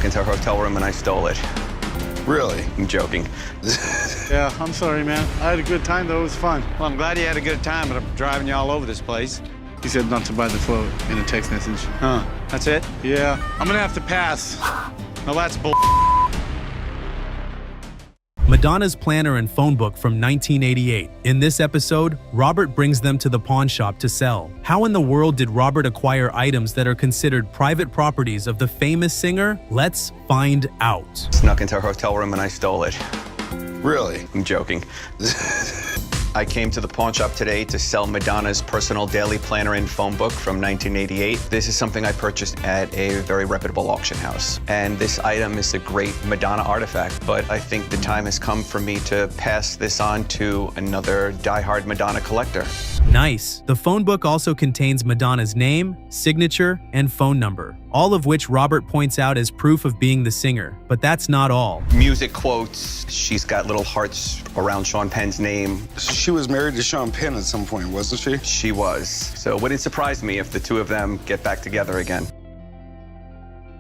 into her hotel room and I stole it. Really? I'm joking. Yeah, I'm sorry, man. I had a good time, though. It was fun. Well, I'm glad you had a good time, but I'm driving you all over this place. He said not to buy the float in a text message. Huh, that's it? Yeah, I'm gonna have to pass. Well, that's bull. Madonna's planner and phone book from 1988. In this episode, Robert brings them to the pawn shop to sell. How in the world did Robert acquire items that are considered private properties of the famous singer? Let's find out. Snuck into her hotel room and I stole it. Really? I'm joking. I came to the pawn shop today to sell Madonna's personal daily planner and phone book from 1988. This is something I purchased at a very reputable auction house. And this item is a great Madonna artifact, but I think the time has come for me to pass this on to another diehard Madonna collector. Nice. The phone book also contains Madonna's name, signature, and phone number, all of which Robert points out as proof of being the singer. But that's not all. Music quotes, she's got little hearts around Sean Penn's name. She was married to Sean Penn at some point, wasn't she? She was. So it wouldn't surprise me if the two of them get back together again.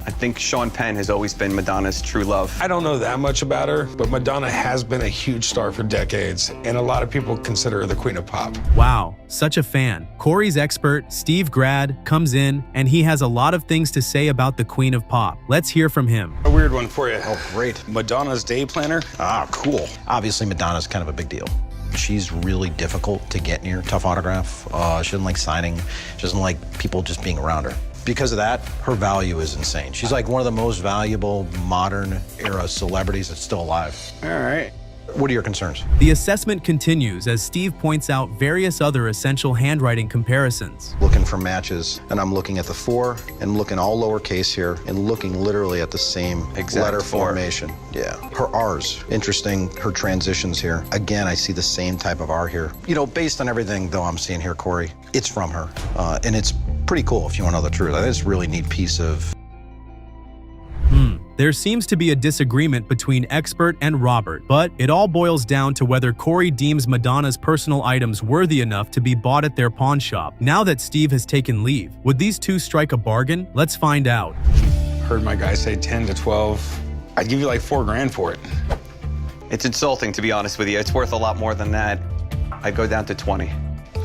I think Sean Penn has always been Madonna's true love. I don't know that much about her, but Madonna has been a huge star for decades, and a lot of people consider her the queen of pop. Wow, such a fan. Corey's expert, Steve Grad, comes in, and he has a lot of things to say about the queen of pop. Let's hear from him. A weird one for you. Oh, great. Madonna's day planner? Ah, cool. Obviously, Madonna's kind of a big deal. She's really difficult to get near, tough autograph. She doesn't like signing. She doesn't like people just being around her. Because of that, her value is insane. She's like one of the most valuable modern era celebrities that's still alive. All right. What are your concerns? The assessment continues as Steve points out various other essential handwriting comparisons. Looking for matches, and I'm looking at the 4 and looking all lowercase here and looking literally at the same Exact letter 4. formation. Yeah. Her R's, interesting, her transitions here. Again, I see the same type of R here. You know, based on everything though I'm seeing here, Corey, it's from her. And it's pretty cool if you want to know the truth. I think it's a really neat piece of... There seems to be a disagreement between expert and Robert, but it all boils down to whether Corey deems Madonna's personal items worthy enough to be bought at their pawn shop. Now that Steve has taken leave, would these two strike a bargain? Let's find out. Heard my guy say 10 to 12. I'd give you like $4,000 for it. It's insulting, to be honest with you. It's worth a lot more than that. I'd go down to 20.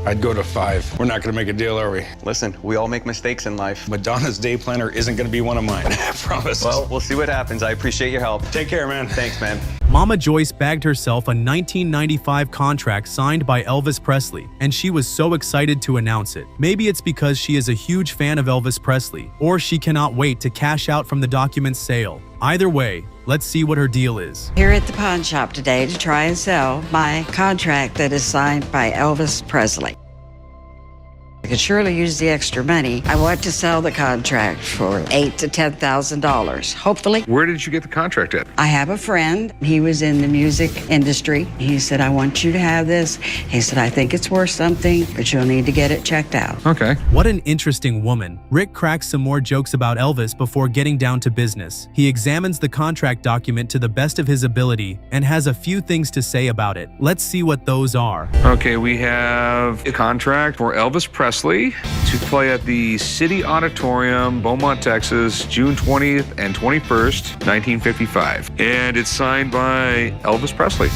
I'd go to 5. We're not gonna make a deal, are we? Listen, we all make mistakes in life. Madonna's day planner isn't gonna be one of mine, I promise. Well, we'll see what happens. I appreciate your help. Take care, man. Thanks, man. Mama Joyce bagged herself a 1995 contract signed by Elvis Presley, and she was so excited to announce it. Maybe it's because she is a huge fan of Elvis Presley, or she cannot wait to cash out from the document's sale. Either way, let's see what her deal is. Here at the pawn shop today to try and sell my contract that is signed by Elvis Presley. I could surely use the extra money. I want to sell the contract for $8,000 to $10,000, hopefully. Where did you get the contract at? I have a friend. He was in the music industry. He said, I want you to have this. He said, I think it's worth something, but you'll need to get it checked out. Okay. What an interesting woman. Rick cracks some more jokes about Elvis before getting down to business. He examines the contract document to the best of his ability and has a few things to say about it. Let's see what those are. Okay, we have a contract for Elvis Presley to play at the City Auditorium, Beaumont, Texas, June 20th and 21st, 1955. And it's signed by Elvis Presley.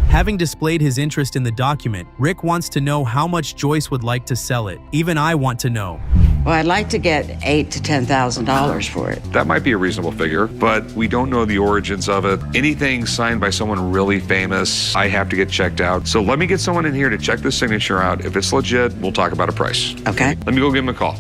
Having displayed his interest in the document, Rick wants to know how much Joyce would like to sell it. Even I want to know. Well, I'd like to get $8,000 to $10,000 for it. That might be a reasonable figure, but we don't know the origins of it. Anything signed by someone really famous, I have to get checked out. So let me get someone in here to check the signature out. If it's legit, we'll talk about a price. Okay. Let me go give him a call.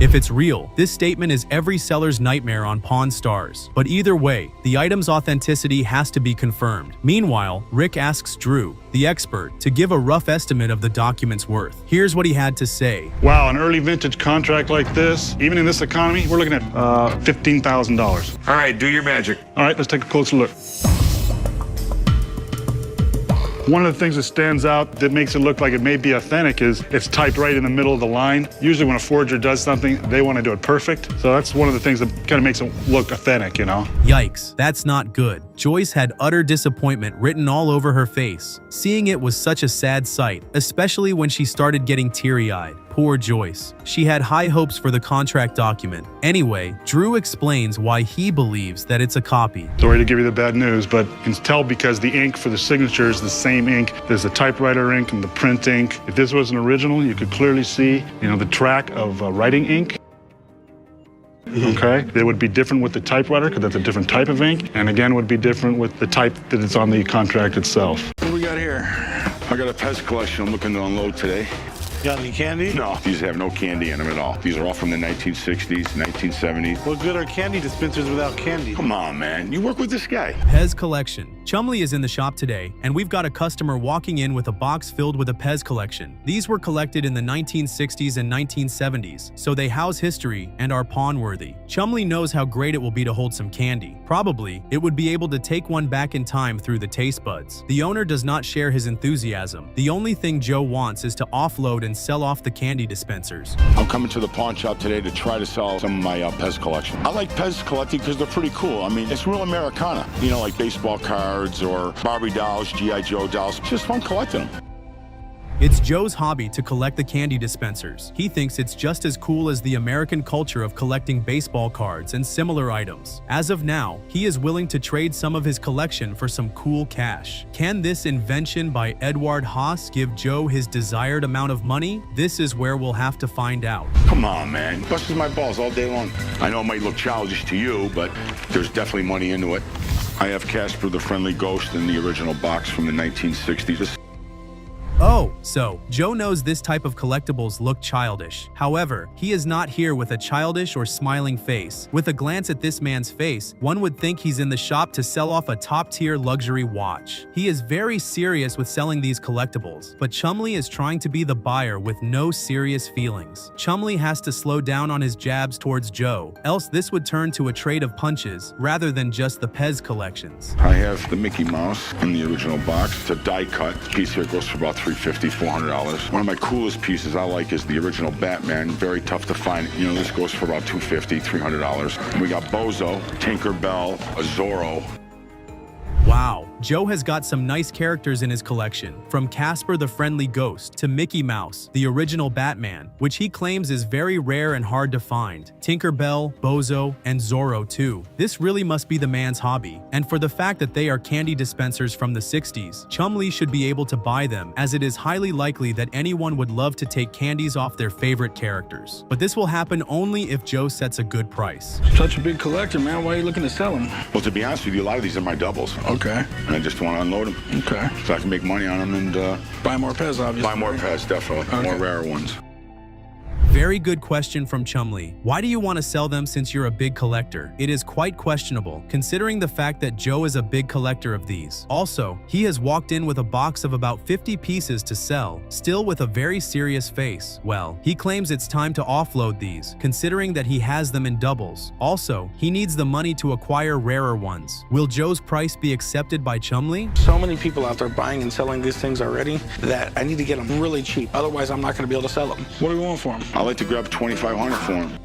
If it's real, this statement is every seller's nightmare on Pawn Stars. But either way, the item's authenticity has to be confirmed. Meanwhile, Rick asks Drew, the expert, to give a rough estimate of the document's worth. Here's what he had to say. Wow, an early vintage contract like this, even in this economy, we're looking at $15,000. All right, do your magic. All right, let's take a closer look. One of the things that stands out that makes it look like it may be authentic is it's typed right in the middle of the line. Usually when a forger does something, they want to do it perfect. So that's one of the things that kind of makes it look authentic, you know? Yikes, that's not good. Joyce had utter disappointment written all over her face. Seeing it was such a sad sight, especially when she started getting teary-eyed. Poor Joyce. She had high hopes for the contract document. Anyway, Drew explains why he believes that it's a copy. Sorry to give you the bad news, but you can tell because the ink for the signature is the same ink. There's the typewriter ink and the print ink. If this was an original, you could clearly see, the track of writing ink. Okay, it would be different with the typewriter because that's a different type of ink, and again would be different with the type that is on the contract itself. What do we got here? I got a Pez collection I'm looking to unload today. Got any candy? No, these have no candy in them at all. These are all from the 1960s, 1970s. What good are candy dispensers without candy? Come on, man. You work with this guy. Pez collection. Chumley is in the shop today, and we've got a customer walking in with a box filled with a Pez collection. These were collected in the 1960s and 1970s, so they house history and are pawn-worthy. Chumley knows how great it will be to hold some candy. Probably, it would be able to take one back in time through the taste buds. The owner does not share his enthusiasm. The only thing Joe wants is to offload and sell off the candy dispensers. I'm coming to the pawn shop today to try to sell some of my Pez collection. I like Pez collecting because they're pretty cool. I mean, it's real Americana. Like baseball cards or Barbie dolls, G.I. Joe dolls. It's just fun collecting them. It's Joe's hobby to collect the candy dispensers. He thinks it's just as cool as the American culture of collecting baseball cards and similar items. As of now, he is willing to trade some of his collection for some cool cash. Can this invention by Edward Haas give Joe his desired amount of money? This is where we'll have to find out. Come on, man. Busting my balls all day long. I know it might look childish to you, but there's definitely money into it. I have Casper the Friendly Ghost in the original box from the 1960s. Oh, so Joe knows this type of collectibles look childish. However, he is not here with a childish or smiling face. With a glance at this man's face, one would think he's in the shop to sell off a top-tier luxury watch. He is very serious with selling these collectibles, but Chumley is trying to be the buyer with no serious feelings. Chumley has to slow down on his jabs towards Joe, else this would turn to a trade of punches rather than just the Pez collections. I have the Mickey Mouse in the original box. It's a die cut. The piece here goes for about $350, $400. One of my coolest pieces I like is the original Batman. Very tough to find. This goes for about $250, $300. We got Bozo, Tinkerbell, a Zorro. Wow, Joe has got some nice characters in his collection, from Casper the Friendly Ghost to Mickey Mouse, the original Batman, which he claims is very rare and hard to find, Tinkerbell, Bozo, and Zorro too. This really must be the man's hobby, and for the fact that they are candy dispensers from the 60s, Chumley should be able to buy them, as it is highly likely that anyone would love to take candies off their favorite characters. But this will happen only if Joe sets a good price. Such a big collector, man. Why are you looking to sell them? Well, to be honest with you, a lot of these are my doubles. Okay. And I just want to unload them. Okay. So I can make money on them and buy more Pez, obviously. buy more Pez, definitely. Okay. More rare ones. Very good question from Chumley. Why do you want to sell them since you're a big collector? It is quite questionable, considering the fact that Joe is a big collector of these. Also, he has walked in with a box of about 50 pieces to sell, still with a very serious face. Well, he claims it's time to offload these, considering that he has them in doubles. Also, he needs the money to acquire rarer ones. Will Joe's price be accepted by Chumley? So many people out there buying and selling these things already that I need to get them really cheap. Otherwise, I'm not going to be able to sell them. What do we want for them? I like to grab $2,500 for them.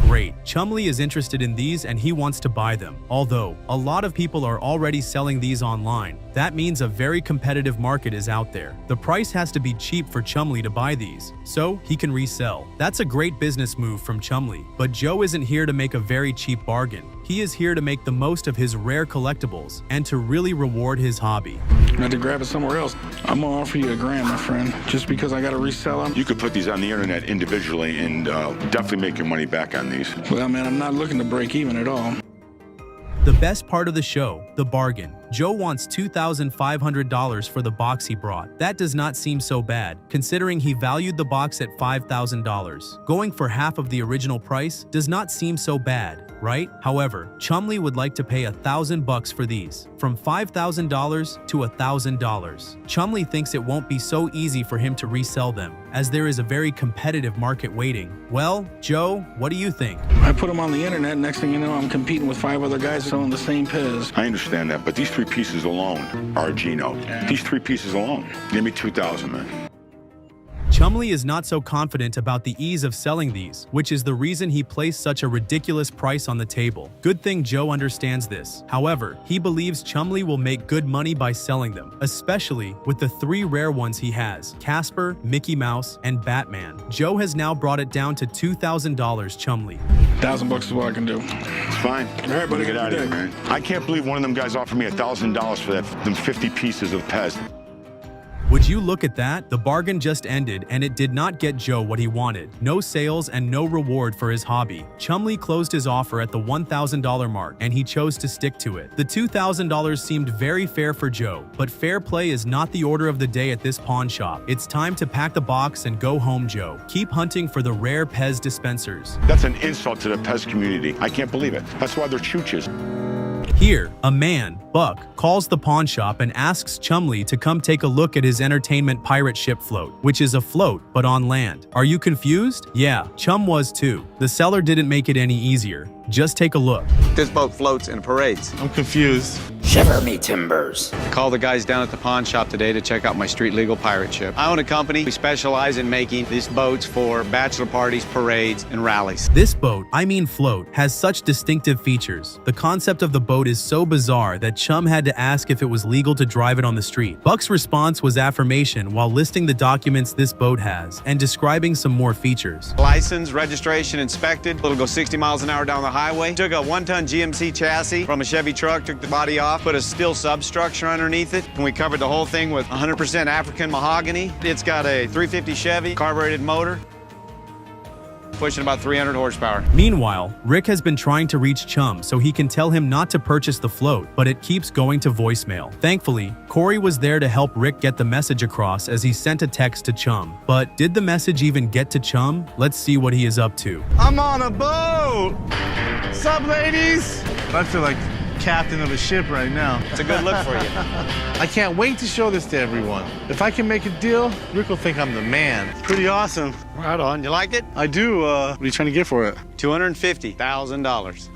Great. Chumley is interested in these and he wants to buy them. Although, a lot of people are already selling these online. That means a very competitive market is out there. The price has to be cheap for Chumley to buy these, so he can resell. That's a great business move from Chumley. But Joe isn't here to make a very cheap bargain. He is here to make the most of his rare collectibles and to really reward his hobby. I had to grab it somewhere else. I'm gonna offer you $1,000, my friend, just because I gotta resell them. You could put these on the internet individually and definitely make your money back on these. Well, man, I'm not looking to break even at all. The best part of the show, the bargain. Joe wants $2,500 for the box he brought. That does not seem so bad, considering he valued the box at $5,000. Going for half of the original price does not seem so bad, right? However, Chumley would like to pay $1,000 for these, from $5,000 to $1,000. Chumley thinks it won't be so easy for him to resell them, as there is a very competitive market waiting. Well, Joe, what do you think? I put them on the internet, next thing you know, I'm competing with 5 other guys selling the same Pez. I understand that, but these 3 pieces alone are a G-note. These 3 pieces alone. Give me $2,000, man. Chumley is not so confident about the ease of selling these, which is the reason he placed such a ridiculous price on the table. Good thing Joe understands this. However, he believes Chumley will make good money by selling them, especially with the 3 rare ones he has: Casper, Mickey Mouse, and Batman. Joe has now brought it down to $2,000 Chumley. $1,000 is what I can do. It's fine. All right, buddy, Get out of good here, day. man. I can't believe one of them guys offered me $1,000 for them 50 pieces of Pez. Would you look at that? The bargain just ended, and it did not get Joe what he wanted. No sales and no reward for his hobby. Chumley closed his offer at the $1,000 mark, and he chose to stick to it. The $2,000 seemed very fair for Joe, but fair play is not the order of the day at this pawn shop. It's time to pack the box and go home, Joe. Keep hunting for the rare Pez dispensers. That's an insult to the Pez community. I can't believe it. That's why they're chooches. Here, a man, Buck, calls the pawn shop and asks Chumley to come take a look at his entertainment pirate ship float, which is a float but on land. Are you confused? Yeah, Chum was too. The seller didn't make it any easier. Just take a look. This boat floats in parades. I'm confused. Shiver me timbers. Called the guys down at the pawn shop today to check out my street legal pirate ship. I own a company. We specialize in making these boats for bachelor parties, parades, and rallies. This boat, I mean float, has such distinctive features. The concept of the boat is so bizarre that Chum had to ask if it was legal to drive it on the street. Buck's response was affirmation while listing the documents this boat has and describing some more features. License, registration, inspected. It'll go 60 miles an hour down the highway. Took a 1-ton GMC chassis from a Chevy truck, took the body off, put a steel substructure underneath it, and we covered the whole thing with 100% African mahogany. It's got a 350 Chevy carbureted motor, pushing about 300 horsepower. Meanwhile, Rick has been trying to reach Chum so he can tell him not to purchase the float, but it keeps going to voicemail. Thankfully, Corey was there to help Rick get the message across as he sent a text to Chum. But did the message even get to Chum? Let's see what he is up to. I'm on a boat! Sup, ladies? I feel like captain of a ship right now. It's a good look for you. I can't wait to show this to everyone. If I can make a deal, Rick will think I'm the man. Pretty awesome. Right on. You like it? I do. What are you trying to get for it? $250,000.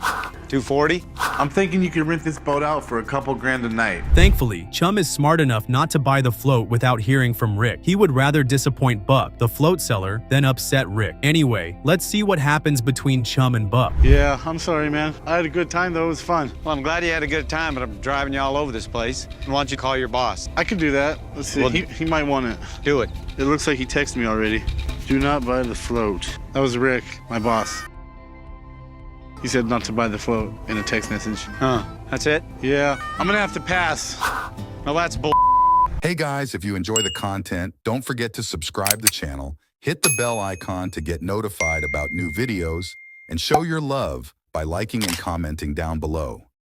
240? I'm thinking you could rent this boat out for a couple grand a night. Thankfully, Chum is smart enough not to buy the float without hearing from Rick. He would rather disappoint Buck, the float seller, than upset Rick. Anyway, let's see what happens between Chum and Buck. Yeah, I'm sorry, man. I had a good time, though. It was fun. Well, I'm glad you had a good time, but I'm driving you all over this place. Why don't you call your boss? I could do that. Let's see. Well, he might want it. Do it. It looks like he texted me already. Do not buy the float. That was Rick, my boss. He said not to buy the float in a text message. Huh. That's it? Yeah, I'm gonna have to pass. Well, that's bull. Hey guys, if you enjoy the content, don't forget to subscribe the channel, hit the bell icon to get notified about new videos, and show your love by liking and commenting down below.